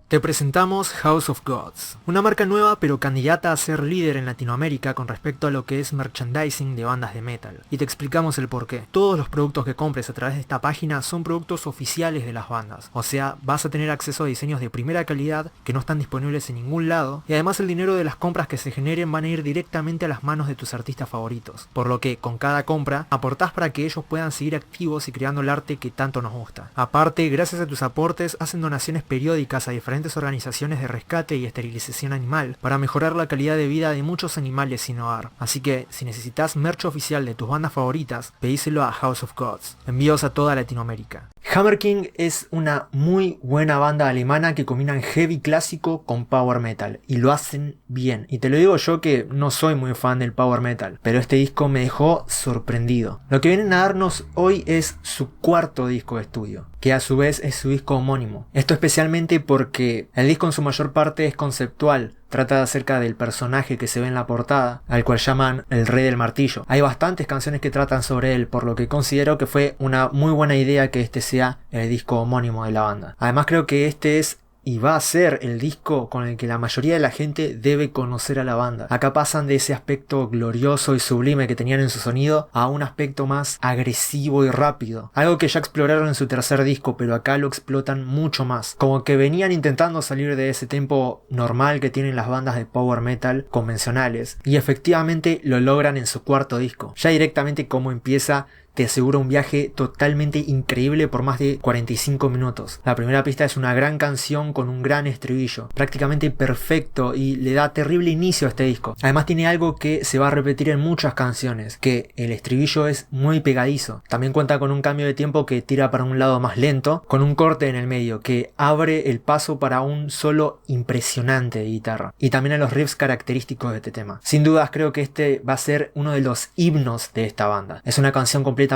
Te presentamos House of Gods, una marca nueva pero candidata a ser líder en Latinoamérica con respecto a lo que es merchandising de bandas de metal. Y te explicamos el porqué. Todos los productos que compres a través de esta página son productos oficiales de las bandas. O sea, vas a tener acceso a diseños de primera calidad que no están disponibles en ningún lado. Y además el dinero de las compras que se generen van a ir directamente a las manos de tus artistas favoritos. Por lo que con cada compra aportás para que ellos puedan seguir activos y creando el arte que tanto nos gusta. Aparte, gracias a tus aportes hacen donaciones periódicas a diferentes organizaciones de rescate y esterilización animal para mejorar la calidad de vida de muchos animales sin hogar. Así que si necesitas merch oficial de tus bandas favoritas, pedíselo a House of Gods. Envíos a toda Latinoamérica. Hammer King es una muy buena banda alemana que combinan heavy clásico con power metal y lo hacen bien. Y te lo digo yo que no soy muy fan del power metal, pero este disco me dejó sorprendido. Lo que vienen a darnos hoy es su cuarto disco de estudio, que a su vez es su disco homónimo. Esto especialmente porque el disco en su mayor parte es conceptual. Trata acerca del personaje que se ve en la portada, al cual llaman el Rey del Martillo. Hay bastantes canciones que tratan sobre él, por lo que considero que fue una muy buena idea que este sea el disco homónimo de la banda. Además creo que este es y va a ser el disco con el que la mayoría de la gente debe conocer a la banda. Acá pasan de ese aspecto glorioso y sublime que tenían en su sonido a un aspecto más agresivo y rápido. Algo que ya exploraron en su tercer disco, pero acá lo explotan mucho más. Como que venían intentando salir de ese tempo normal que tienen las bandas de power metal convencionales. Y efectivamente lo logran en su cuarto disco. Ya directamente como empieza, te asegura un viaje totalmente increíble por más de 45 minutos. La primera pista es una gran canción con un gran estribillo, prácticamente perfecto y le da terrible inicio a este disco. Además tiene algo que se va a repetir en muchas canciones, que el estribillo es muy pegadizo. También cuenta con un cambio de tiempo que tira para un lado más lento, con un corte en el medio que abre el paso para un solo impresionante de guitarra. Y también a los riffs característicos de este tema. Sin dudas creo que este va a ser uno de los himnos de esta banda. Es una canción completamente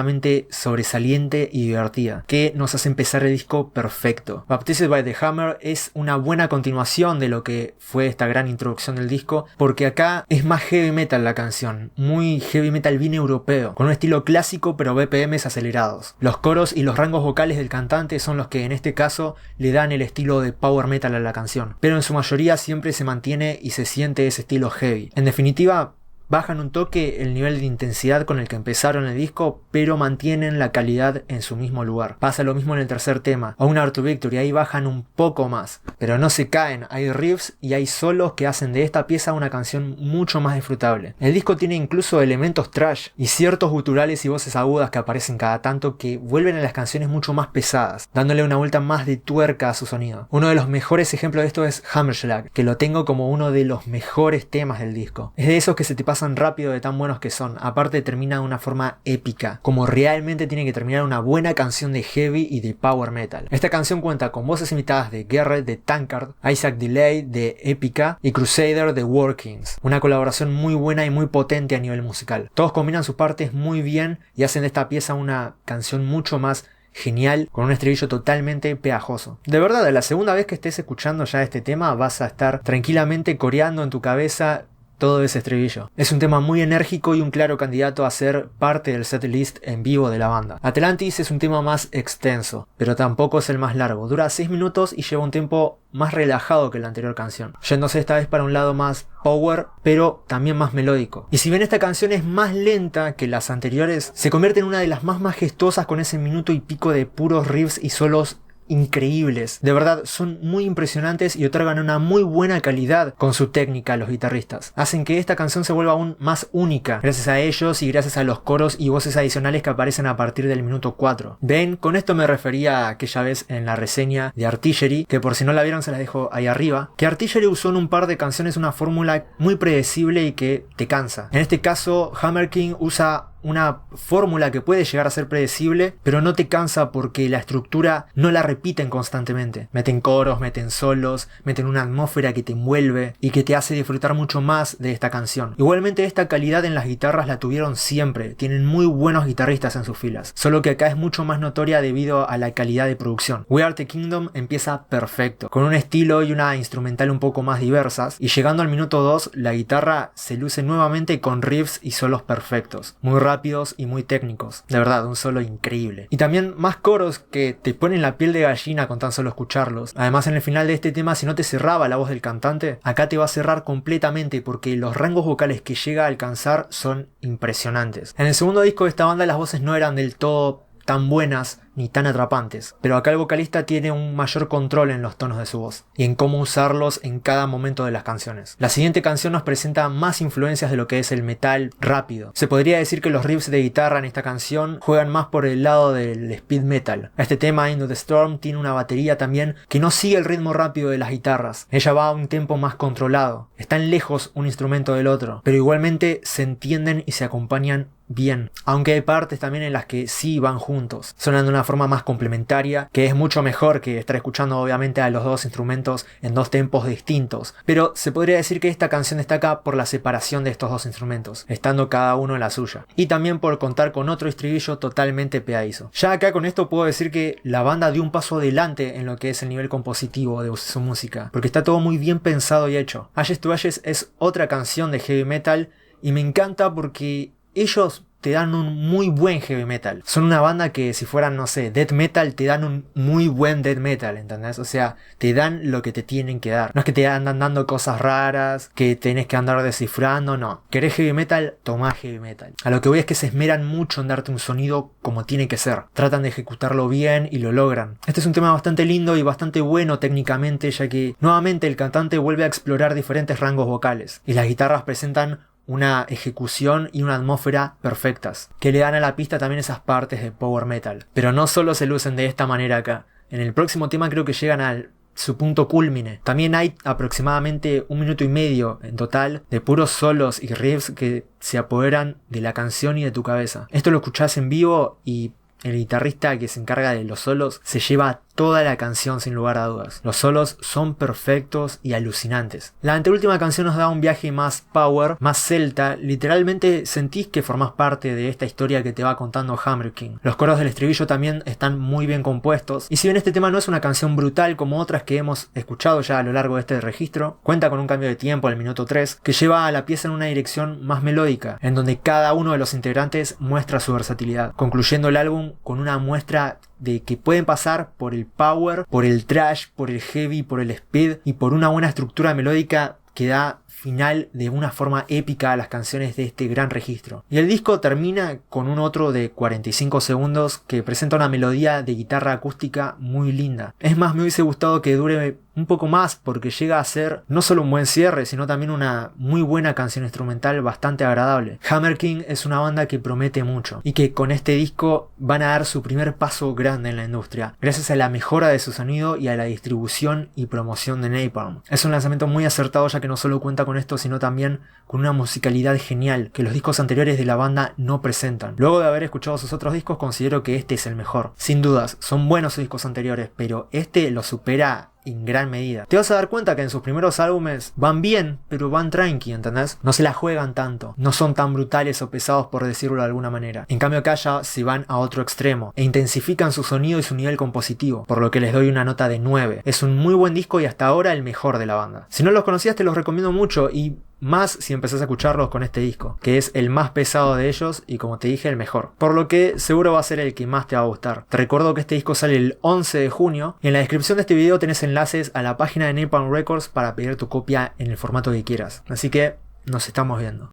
sobresaliente y divertida, que nos hace empezar el disco perfecto. Baptized by the Hammer es una buena continuación de lo que fue esta gran introducción del disco, porque acá es más heavy metal la canción, muy heavy metal bien europeo, con un estilo clásico pero BPMs acelerados. Los coros y los rangos vocales del cantante son los que en este caso le dan el estilo de power metal a la canción, pero en su mayoría siempre se mantiene y se siente ese estilo heavy. En definitiva, bajan un toque el nivel de intensidad con el que empezaron el disco, pero mantienen la calidad en su mismo lugar. Pasa lo mismo en el tercer tema, a un Art to Victory, ahí bajan un poco más, pero no se caen, hay riffs y hay solos que hacen de esta pieza una canción mucho más disfrutable. El disco tiene incluso elementos thrash y ciertos guturales y voces agudas que aparecen cada tanto que vuelven a las canciones mucho más pesadas, dándole una vuelta más de tuerca a su sonido. Uno de los mejores ejemplos de esto es Hammerschlag, que lo tengo como uno de los mejores temas del disco. Es de esos que se te pasan rápido de tan buenos que son. Aparte termina de una forma épica, como realmente tiene que terminar una buena canción de heavy y de power metal. Esta canción cuenta con voces invitadas de Garrett de Tankard, Isaac Delay de Epica y Crusader de Workings. Una colaboración muy buena y muy potente a nivel musical. Todos combinan sus partes muy bien y hacen de esta pieza una canción mucho más genial, con un estribillo totalmente pegajoso. De verdad, la segunda vez que estés escuchando ya este tema vas a estar tranquilamente coreando en tu cabeza todo ese estribillo. Es un tema muy enérgico y un claro candidato a ser parte del setlist en vivo de la banda. Atlantis es un tema más extenso, pero tampoco es el más largo. Dura 6 minutos y lleva un tempo más relajado que la anterior canción, yéndose esta vez para un lado más power, pero también más melódico. Y si bien esta canción es más lenta que las anteriores, se convierte en una de las más majestuosas con ese minuto y pico de puros riffs y solos increíbles. De verdad, son muy impresionantes y otorgan una muy buena calidad con su técnica a los guitarristas. Hacen que esta canción se vuelva aún más única, gracias a ellos y gracias a los coros y voces adicionales que aparecen a partir del minuto 4. Ven, con esto me refería a aquella vez en la reseña de Artillery, que por si no la vieron se las dejo ahí arriba, que Artillery usó en un par de canciones una fórmula muy predecible y que te cansa. En este caso, Hammer King usa una fórmula que puede llegar a ser predecible, pero no te cansa porque la estructura no la repiten constantemente. Meten coros, meten solos, meten una atmósfera que te envuelve y que te hace disfrutar mucho más de esta canción. Igualmente esta calidad en las guitarras la tuvieron siempre, tienen muy buenos guitarristas en sus filas, solo que acá es mucho más notoria debido a la calidad de producción. We Are the Kingdom empieza perfecto, con un estilo y una instrumental un poco más diversas, y llegando al minuto 2 la guitarra se luce nuevamente con riffs y solos perfectos, muy rápido rápidos y muy técnicos. De verdad, un solo increíble. Y también más coros que te ponen la piel de gallina con tan solo escucharlos. Además, en el final de este tema, si no te cerraba la voz del cantante, acá te va a cerrar completamente porque los rangos vocales que llega a alcanzar son impresionantes. En el segundo disco de esta banda las voces no eran del todo tan buenas ni tan atrapantes, pero acá el vocalista tiene un mayor control en los tonos de su voz y en cómo usarlos en cada momento de las canciones. La siguiente canción nos presenta más influencias de lo que es el metal rápido. Se podría decir que los riffs de guitarra en esta canción juegan más por el lado del speed metal. Este tema, Into the Storm, tiene una batería también que no sigue el ritmo rápido de las guitarras. Ella va a un tempo más controlado. Están lejos un instrumento del otro, pero igualmente se entienden y se acompañan bien, aunque hay partes también en las que sí van juntos, sonando de una forma más complementaria, que es mucho mejor que estar escuchando obviamente a los dos instrumentos en dos tempos distintos, pero se podría decir que esta canción destaca por la separación de estos dos instrumentos, estando cada uno en la suya, y también por contar con otro estribillo totalmente pegadizo. Ya acá con esto puedo decir que la banda dio un paso adelante en lo que es el nivel compositivo de su música, porque está todo muy bien pensado y hecho. Ashes to Ashes es otra canción de heavy metal y me encanta porque ellos te dan un muy buen heavy metal. Son una banda que si fueran, no sé, death metal, te dan un muy buen death metal, ¿entendés? O sea, te dan lo que te tienen que dar. No es que te andan dando cosas raras, que tenés que andar descifrando, no. ¿Querés heavy metal? Tomá heavy metal. A lo que voy es que se esmeran mucho en darte un sonido como tiene que ser. Tratan de ejecutarlo bien y lo logran. Este es un tema bastante lindo y bastante bueno técnicamente, ya que nuevamente el cantante vuelve a explorar diferentes rangos vocales. Y las guitarras presentan una ejecución y una atmósfera perfectas, que le dan a la pista también esas partes de power metal. Pero no solo se lucen de esta manera acá. En el próximo tema creo que llegan a su punto culmine. También hay aproximadamente 1 minuto y medio en total de puros solos y riffs que se apoderan de la canción y de tu cabeza. Esto lo escuchás en vivo y el guitarrista que se encarga de los solos se lleva toda la canción sin lugar a dudas. Los solos son perfectos y alucinantes. La anteúltima canción nos da un viaje más power, más celta. Literalmente sentís que formás parte de esta historia que te va contando Hammer King. Los coros del estribillo también están muy bien compuestos. Y si bien este tema no es una canción brutal como otras que hemos escuchado ya a lo largo de este registro, cuenta con un cambio de tiempo al minuto 3 que lleva a la pieza en una dirección más melódica, en donde cada uno de los integrantes muestra su versatilidad, concluyendo el álbum con una muestra de que pueden pasar por el power, por el thrash, por el heavy, por el speed y por una buena estructura melódica que da final de una forma épica a las canciones de este gran registro. Y el disco termina con un otro de 45 segundos que presenta una melodía de guitarra acústica muy linda. Es más, me hubiese gustado que dure un poco más porque llega a ser no solo un buen cierre, sino también una muy buena canción instrumental bastante agradable. Hammer King es una banda que promete mucho y que con este disco van a dar su primer paso grande en la industria, gracias a la mejora de su sonido y a la distribución y promoción de Napalm. Es un lanzamiento muy acertado ya que no solo cuenta con esto, sino también con una musicalidad genial que los discos anteriores de la banda no presentan. Luego de haber escuchado sus otros discos, considero que este es el mejor. Sin dudas, son buenos sus discos anteriores, pero este lo supera en gran medida. Te vas a dar cuenta que en sus primeros álbumes van bien, pero van tranqui, ¿entendés? No se la juegan tanto, no son tan brutales o pesados por decirlo de alguna manera. En cambio acá ya se van a otro extremo e intensifican su sonido y su nivel compositivo, por lo que les doy una nota de 9. Es un muy buen disco y hasta ahora el mejor de la banda. Si no los conocías te los recomiendo mucho y más si empezás a escucharlos con este disco, que es el más pesado de ellos y como te dije el mejor, por lo que seguro va a ser el que más te va a gustar. Te recuerdo que este disco sale el 11 de junio y en la descripción de este video tenés enlaces a la página de Napalm Records para pedir tu copia en el formato que quieras, así que nos estamos viendo.